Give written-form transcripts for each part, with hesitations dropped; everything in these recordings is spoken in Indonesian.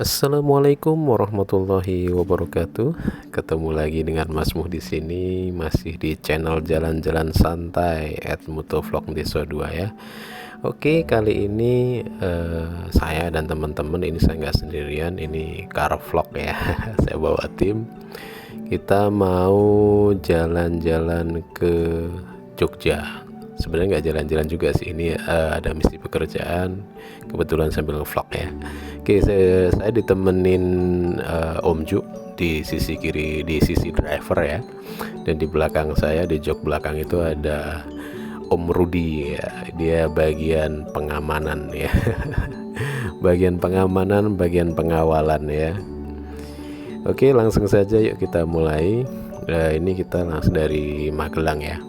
Assalamualaikum warahmatullahi wabarakatuh. Ketemu lagi dengan Mas Muh di sini, masih di channel Jalan-Jalan Santai @mutovlog Desa 2 ya. Oke, kali ini saya dan teman-teman, ini saya nggak sendirian, ini car vlog ya. Saya bawa tim. Kita mau jalan-jalan ke Jogja. Sebenarnya nggak jalan-jalan juga sih, ini ada misi pekerjaan, kebetulan sambil vlog ya. Oke, saya ditemenin Om Ju di sisi kiri, di sisi driver ya, dan di belakang saya, di jok belakang itu ada Om Rudi ya, dia bagian pengamanan ya. Bagian pengamanan, bagian pengawalan ya. Oke, langsung saja yuk kita mulai. Ini kita langsung dari Magelang ya.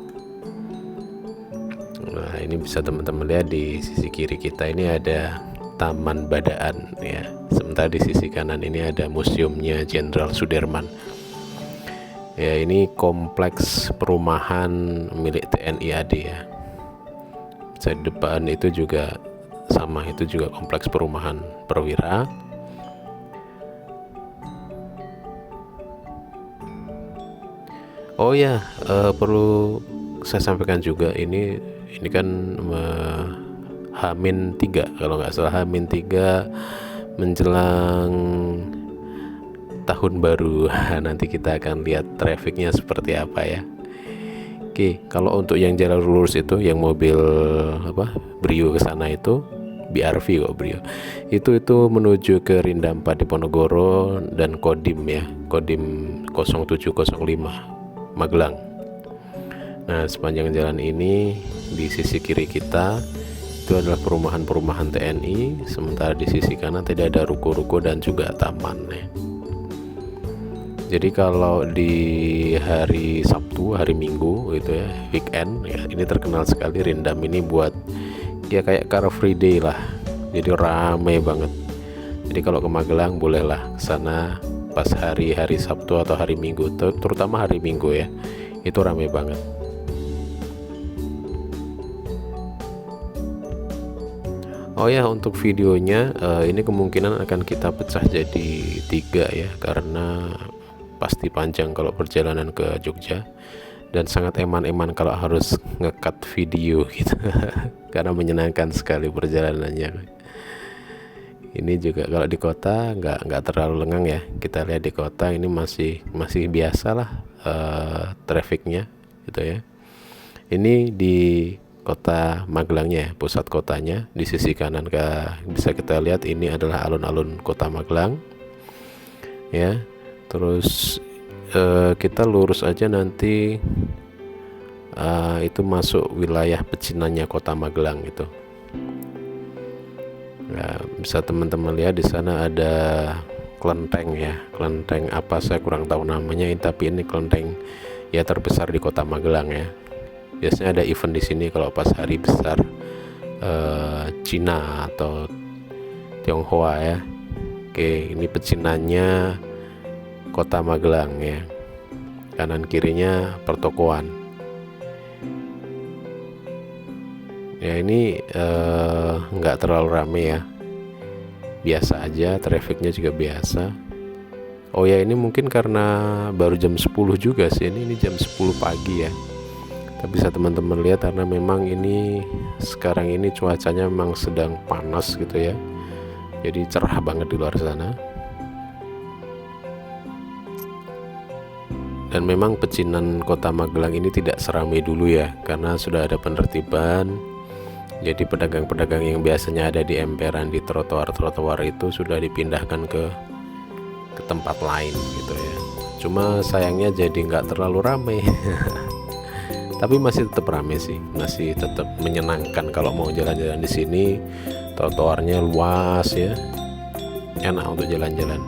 Nah, ini bisa teman-teman lihat di sisi kiri kita ini ada Taman Badaan ya. Sementara di sisi kanan ini ada museumnya Jenderal Sudirman. Ya, ini kompleks perumahan milik TNI AD ya. Di depan itu juga sama, itu juga kompleks perumahan perwira. Oh ya, perlu saya sampaikan juga, ini kan Hamin 3 kalau nggak salah, Hamin 3 menjelang tahun baru. Nanti kita akan lihat trafficnya seperti apa ya. Oke, kalau untuk yang jalan lurus itu, yang mobil Brio ke sana itu BRV kok, Brio itu menuju ke Rinda 4 di Ponorogo dan Kodim ya, Kodim 0705 Magelang. Nah, sepanjang jalan ini di sisi kiri kita itu adalah perumahan-perumahan TNI, sementara di sisi kanan tidak ada ruko-ruko dan juga taman ya. Jadi kalau di hari Sabtu, hari Minggu gitu ya, weekend ya, ini terkenal sekali Rindam ini buat ya kayak Car Free Day lah. Jadi ramai banget. Jadi kalau ke Magelang bolehlah ke sana pas hari-hari Sabtu atau hari Minggu, terutama hari Minggu ya. Itu ramai banget. Oh ya, untuk videonya ini kemungkinan akan kita pecah jadi 3 ya, karena pasti panjang kalau perjalanan ke Jogja, dan sangat eman-eman kalau harus ngekat video gitu. Karena menyenangkan sekali perjalanannya. Ini juga kalau di kota nggak terlalu lengang ya. Kita lihat di kota ini masih biasa lah trafficnya gitu ya. Ini di kota Magelangnya ya, pusat kotanya. Di sisi kanan bisa kita lihat ini adalah alun-alun kota Magelang ya. Terus kita lurus aja nanti itu masuk wilayah pecinannya kota Magelang itu. Nah, bisa teman-teman lihat di sana ada kelenteng ya, kelenteng apa saya kurang tahu namanya, tapi ini kelenteng ya terbesar di kota Magelang ya. Biasanya ada event di sini kalau pas hari besar Cina atau Tionghoa ya. Oke, ini pecinannya kota Magelang ya. Kanan kirinya pertokoan. Ya, ini nggak terlalu rame ya, biasa aja, trafficnya juga biasa. Oh ya, ini mungkin karena baru jam 10 juga sih, ini jam 10 pagi ya. Tapi bisa teman-teman lihat karena memang ini sekarang ini cuacanya memang sedang panas gitu ya, jadi cerah banget di luar sana. Dan memang pecinan kota Magelang ini tidak seramai dulu ya, karena sudah ada penertiban. Jadi pedagang-pedagang yang biasanya ada di emperan, di trotoar-trotoar itu sudah dipindahkan ke tempat lain gitu ya. Cuma sayangnya jadi nggak terlalu ramai. Tapi masih tetap ramai sih, masih tetap menyenangkan kalau mau jalan-jalan di sini. Trotoarnya luas ya, enak untuk jalan-jalan.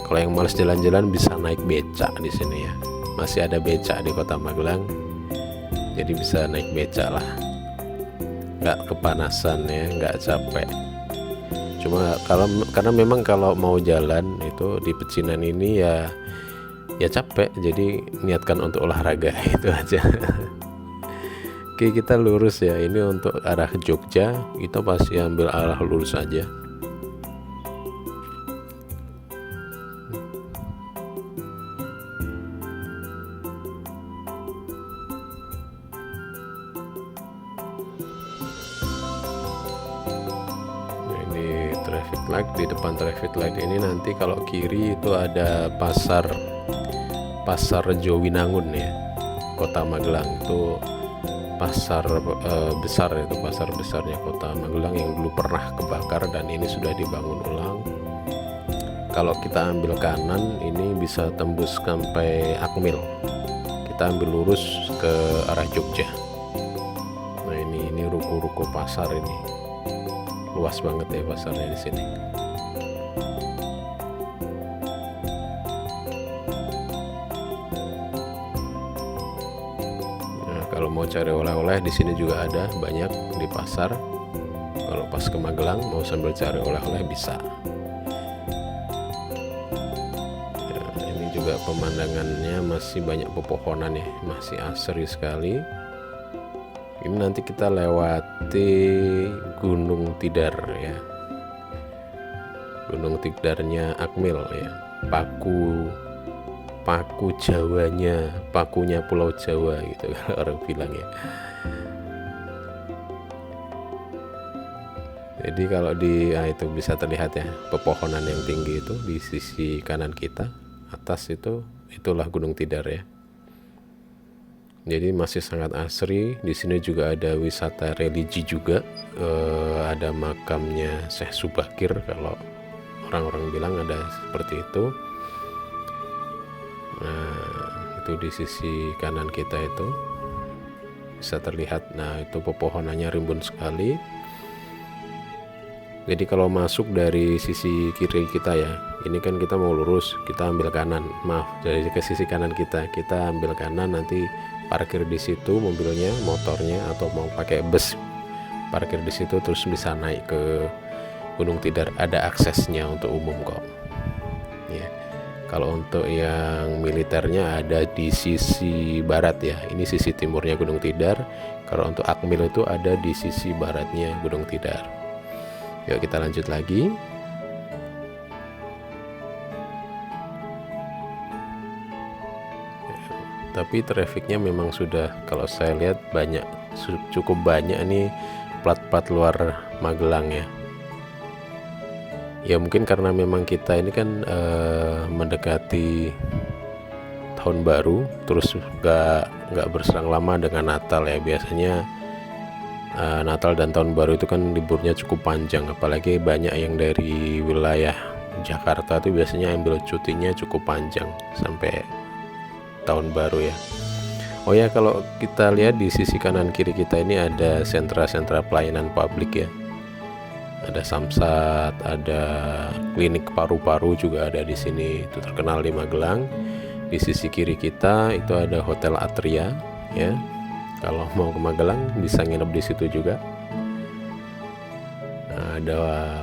Kalau yang males jalan-jalan bisa naik becak di sini ya. Masih ada becak di kota Magelang, jadi bisa naik becak lah, nggak kepanasan ya, nggak capek. Cuma karena memang kalau mau jalan itu di pecinan ini ya capek, jadi niatkan untuk olahraga itu aja. Oke, kita lurus ya, ini untuk arah Jogja, kita pasti ambil arah lurus aja. light. Di depan traffic light ini nanti kalau kiri itu ada pasar Jowinangun ya, Kota Magelang. Itu pasar besar, itu pasar besarnya Kota Magelang yang dulu pernah kebakar dan ini sudah dibangun ulang. Kalau kita ambil kanan ini bisa tembus sampai Akmil, kita ambil lurus ke arah Jogja. Nah ini ruko-ruko pasar, ini luas banget ya pasarnya di sini. Nah kalau mau cari oleh-oleh di sini juga ada banyak di pasar. Kalau pas ke Magelang mau sambil cari oleh-oleh bisa. Juga pemandangannya masih banyak pepohonan ya, masih asri sekali. Ini nanti kita lewati Gunung Tidar ya, Gunung Tidarnya Akmil ya, paku Jawanya, pakunya Pulau Jawa gitu orang bilang ya. Jadi kalau itu bisa terlihat ya pepohonan yang tinggi itu di sisi kanan kita. Atas itulah Gunung Tidar ya. Jadi masih sangat asri. Di sini juga ada wisata religi juga. Ada makamnya Syekh Subakir, kalau orang-orang bilang ada seperti itu. Nah, itu di sisi kanan kita itu bisa terlihat. Nah, itu pepohonannya rimbun sekali. Jadi kalau masuk dari sisi kiri kita ya, ini kan kita mau lurus, kita ambil kanan. Maaf, dari ke sisi kanan kita ambil kanan, nanti parkir di situ mobilnya, motornya, atau mau pakai bus parkir di situ, terus bisa naik ke Gunung Tidar. Ada aksesnya untuk umum kok. Ya. Kalau untuk yang militernya ada di sisi barat ya. Ini sisi timurnya Gunung Tidar. Kalau untuk Akmil itu ada di sisi baratnya Gunung Tidar. Yuk kita lanjut lagi. Tapi trafiknya memang sudah, kalau saya lihat cukup banyak nih plat-plat luar Magelang ya. Ya mungkin karena memang kita ini kan mendekati tahun baru, terus nggak berselang lama dengan Natal ya. Biasanya Natal dan tahun baru itu kan liburnya cukup panjang, apalagi banyak yang dari wilayah Jakarta tuh biasanya ambil cutinya cukup panjang sampai tahun baru ya. Oh ya, kalau kita lihat di sisi kanan kiri kita ini ada sentra-sentra pelayanan publik ya. Ada Samsat, ada klinik paru-paru juga ada di sini, itu terkenal di Magelang. Di sisi kiri kita itu ada Hotel Atria ya. Kalau mau ke Magelang bisa nginep di situ juga. Nah, ada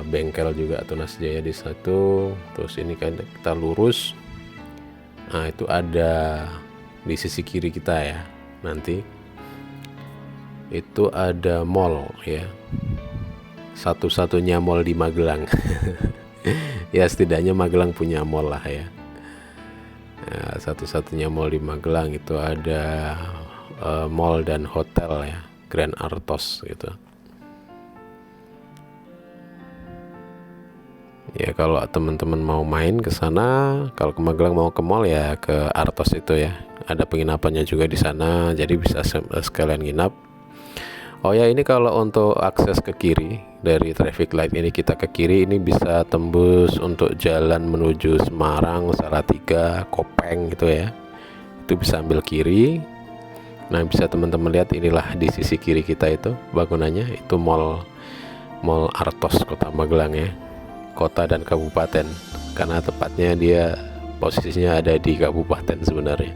bengkel juga Tunas Jaya di satu. Terus ini kan kita lurus. Nah, itu ada di sisi kiri kita ya. Nanti itu ada mall ya. Satu-satunya mall di Magelang. Ya setidaknya Magelang punya mall lah ya. Nah, satu-satunya mall di Magelang itu ada mall dan hotel ya, Grand Artos gitu. Ya kalau teman-teman mau main ke sana, kalau ke Magelang mau ke mall ya ke Artos itu ya. Ada penginapannya juga di sana, jadi bisa sekalian nginap. Oh ya, ini kalau untuk akses ke kiri dari traffic light ini, kita ke kiri ini bisa tembus untuk jalan menuju Semarang, Salatiga, Kopeng gitu ya. Itu bisa ambil kiri. Nah bisa teman-teman lihat, inilah di sisi kiri kita itu bangunannya, itu mall Artos Kota Magelang ya, kota dan kabupaten, karena tepatnya dia posisinya ada di kabupaten sebenarnya.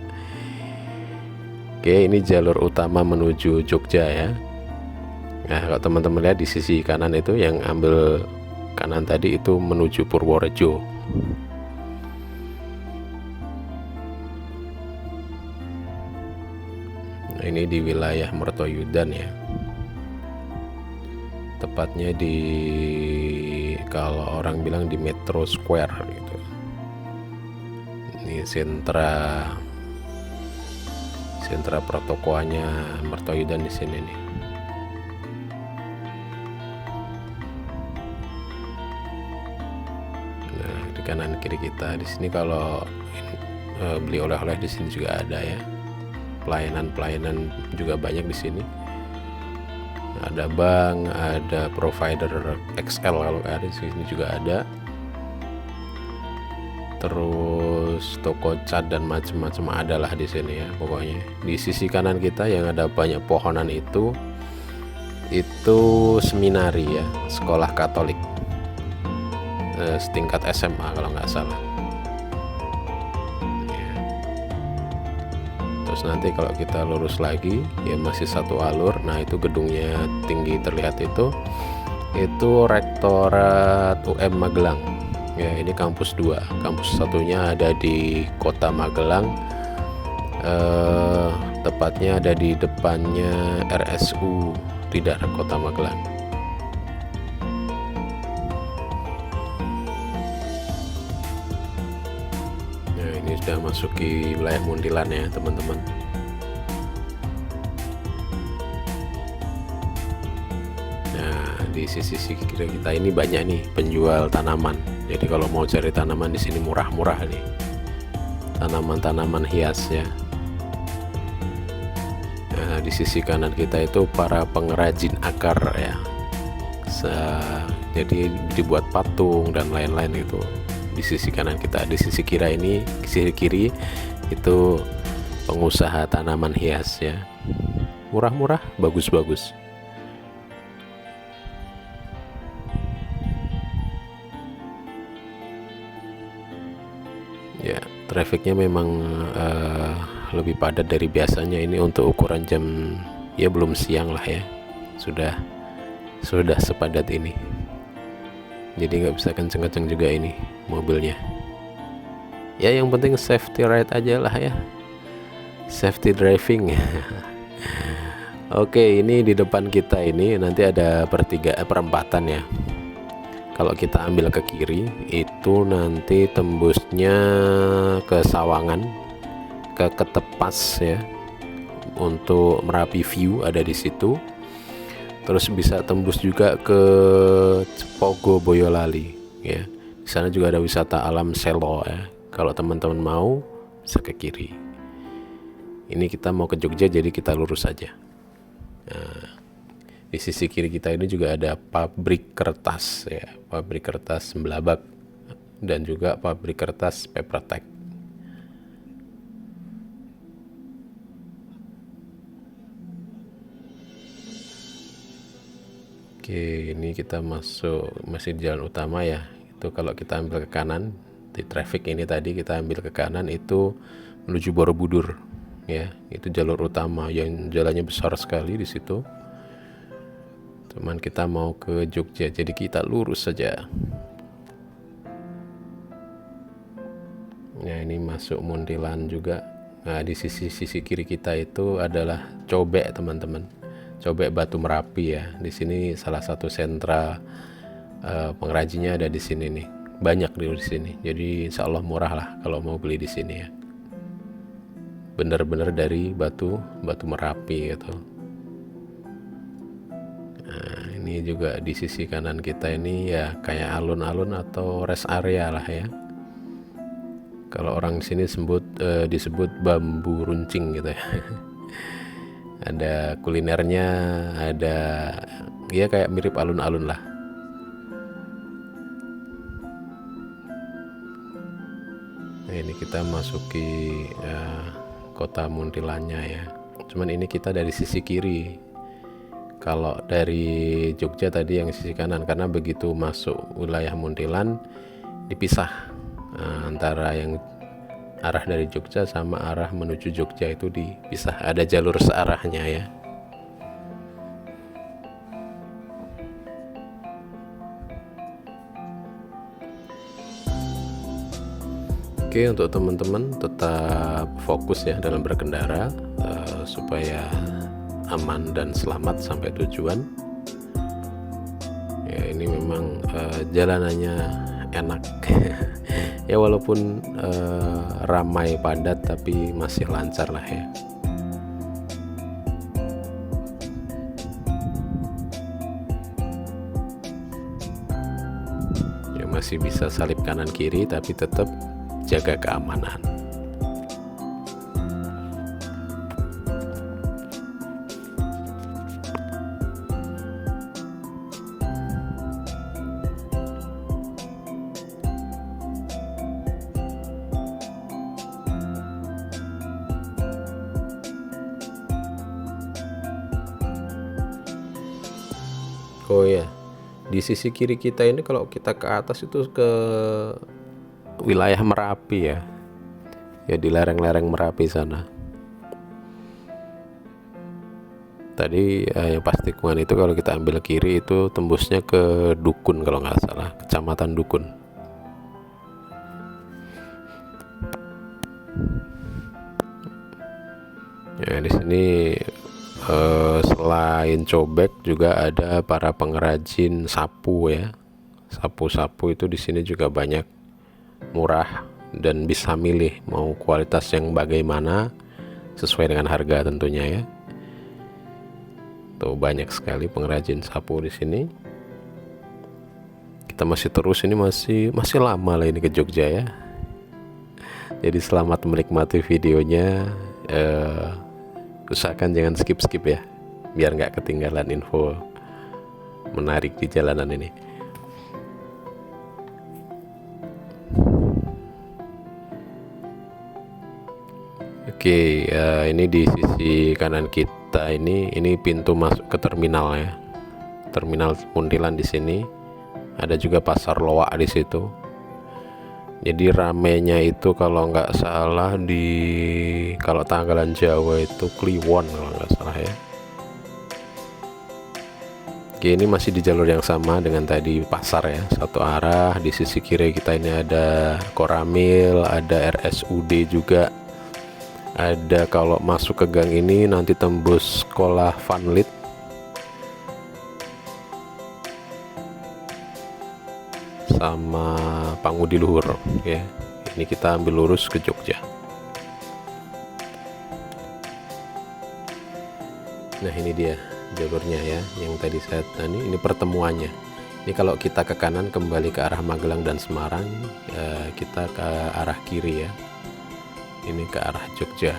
Oke, ini jalur utama menuju Jogja ya. Nah kalau teman-teman lihat di sisi kanan itu, yang ambil kanan tadi itu menuju Purworejo. Ini di wilayah Mertoyudan ya, tepatnya di, kalau orang bilang di Metro Square gitu. Ini sentra pertokoannya Mertoyudan di sini nih. Nah, di kanan kiri kita di sini kalau beli oleh-oleh di sini juga ada ya. Pelayanan juga banyak di sini. Ada bank, ada provider XL kalau ada di sini juga ada. Terus toko cat dan macam-macam adalah di sini ya. Pokoknya di sisi kanan kita yang ada banyak pohonan itu seminari ya, sekolah Katolik setingkat SMA kalau nggak salah ya. Terus nanti kalau kita lurus lagi ya masih satu alur. Nah itu gedungnya tinggi terlihat itu Rektorat UM Magelang ya. Ini kampus 2, kampus satunya ada di kota Magelang, tepatnya ada di depannya RSU di daerah kota Magelang. Nah ini sudah masuki wilayah Muntilan ya teman-teman. Di sisi kiri kita ini banyak nih penjual tanaman. Jadi kalau mau cari tanaman di sini murah-murah nih, tanaman-tanaman hias ya. Nah, di sisi kanan kita itu para pengrajin akar ya. Jadi dibuat patung dan lain-lain itu di sisi kanan kita. Di sisi kiri itu pengusaha tanaman hias ya. Murah-murah, bagus-bagus. Ya, trafiknya memang lebih padat dari biasanya. Ini untuk ukuran jam ya belum siang lah ya, sudah sepadat ini. Jadi nggak bisa kenceng-kenceng juga ini mobilnya. Ya yang penting safety ride aja lah ya, safety driving. Oke, ini di depan kita ini nanti ada perempatan ya. Kalau kita ambil ke kiri itu nanti tembusnya ke Sawangan, ke Ketepas ya. Untuk Merapi View ada di situ. Terus bisa tembus juga ke Cepogo Boyolali ya. Di sana juga ada wisata alam Selo ya. Kalau teman-teman mau bisa ke kiri. Ini kita mau ke Jogja jadi kita lurus saja. Nah, di sisi kiri kita ini juga ada pabrik kertas ya, pabrik kertas Sembelabak dan juga pabrik kertas Papertech. Oke, ini kita masih di jalan utama ya. Itu kalau kita ambil ke kanan di traffic ini tadi kita ambil ke kanan itu menuju Borobudur ya. Itu jalur utama yang jalannya besar sekali di situ. Cuman kita mau ke Jogja jadi kita lurus saja. Nah ini masuk Muntilan juga. Nah di sisi kiri kita itu adalah Cobek teman-teman, Cobek Batu Merapi ya. Di sini salah satu sentra pengrajinnya ada di sini nih, banyak di sini. Jadi insya Allah murah lah kalau mau beli di sini ya. Bener-bener dari batu Merapi gitu. Nah, ini juga di sisi kanan kita ini ya kayak alun-alun atau rest area lah ya. Kalau orang sini disebut bambu runcing gitu ya. Ada kulinernya, ada ya kayak mirip alun-alun lah. Nah, ini kita masuki kota Muntilannya ya. Cuman ini kita dari sisi kiri. Kalau dari Jogja tadi yang sisi kanan, karena begitu masuk wilayah Muntilan dipisah antara yang arah dari Jogja sama arah menuju Jogja itu dipisah, ada jalur searahnya ya. Oke, untuk teman-teman tetap fokus ya dalam berkendara supaya aman dan selamat sampai tujuan ya. Ini memang jalanannya enak ya, walaupun ramai padat tapi masih lancar lah ya. masih bisa salip kanan kiri, tapi tetap jaga keamanan. Oh ya, di sisi kiri kita ini kalau kita ke atas itu ke wilayah Merapi ya, di lereng-lereng Merapi sana. Tadi yang pas tikungan itu kalau kita ambil kiri itu tembusnya ke Dukun kalau nggak salah, Kecamatan Dukun. Ya di sini selain cobek juga ada para pengrajin sapu ya. Sapu-sapu itu di sini juga banyak, murah, dan bisa milih mau kualitas yang bagaimana sesuai dengan harga tentunya ya. Tuh banyak sekali pengrajin sapu di sini. Kita masih terus, ini masih lama lah ini ke Jogja ya. Jadi selamat menikmati videonya. Usahakan jangan skip ya, biar nggak ketinggalan info menarik di jalanan ini. Oke, ini di sisi kanan kita ini pintu masuk ke terminal ya, terminal Muntilan. Di sini ada juga pasar loak di situ. Jadi ramenya itu kalau nggak salah kalau tanggalan Jawa itu Kliwon kalau nggak salah ya. Oke, ini masih di jalur yang sama dengan tadi pasar ya, satu arah. Di sisi kiri kita ini ada Koramil, ada RSUD juga. Ada kalau masuk ke gang ini nanti tembus sekolah Vanlit. Sama Pangudi Luhur ya. Ini kita ambil lurus ke Jogja. Nah ini dia jalurnya ya, yang tadi saya ini pertemuannya. Ini kalau kita ke kanan kembali ke arah Magelang dan Semarang, kita ke arah kiri ya, ini ke arah Jogja.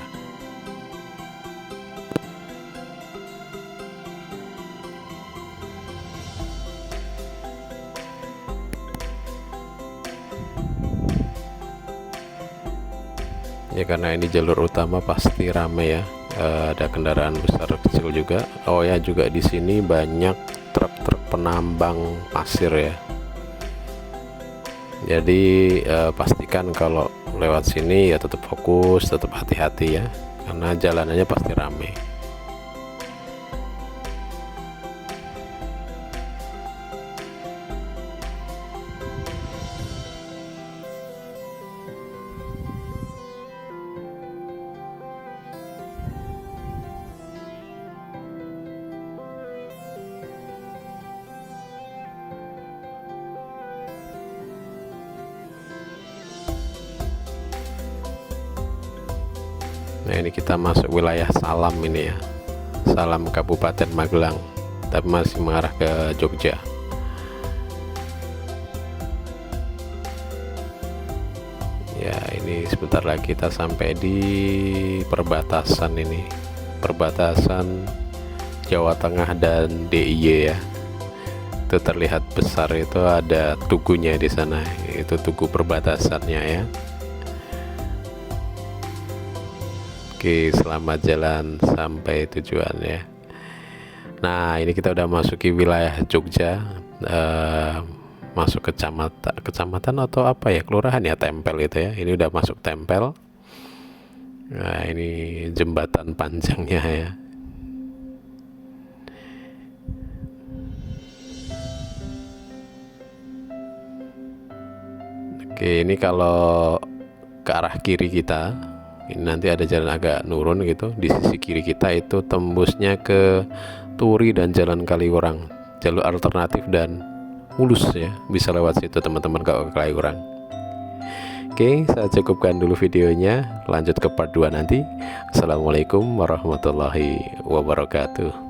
Ya karena ini jalur utama pasti rame ya, ada kendaraan besar kecil juga. Oh ya, juga di sini banyak truk-truk penambang pasir ya. Jadi pastikan kalau lewat sini ya tetap fokus, tetap hati-hati ya, karena jalanannya pasti rame. Nah ini kita masuk wilayah Salam ini ya, Salam Kabupaten Magelang, tapi masih mengarah ke Jogja. Ya ini sebentar lagi kita sampai di perbatasan ini, perbatasan Jawa Tengah dan DIY ya. Itu terlihat besar, itu ada tugunya di sana, itu tugu perbatasannya ya. Oke, selamat jalan sampai tujuan ya. Nah ini kita udah masuki wilayah Jogja, masuk kecamatan atau apa ya, kelurahan ya, Tempel itu ya. Ini udah masuk Tempel. Nah ini jembatan panjangnya ya. Oke, ini kalau ke arah kiri kita, ini nanti ada jalan agak nurun gitu. Di sisi kiri kita itu tembusnya ke Turi dan Jalan Kaliurang, jalur alternatif dan mulus ya, bisa lewat situ teman-teman kalau ke Kaliurang. Oke, saya cukupkan dulu videonya, lanjut ke part 2 nanti. Assalamualaikum warahmatullahi wabarakatuh.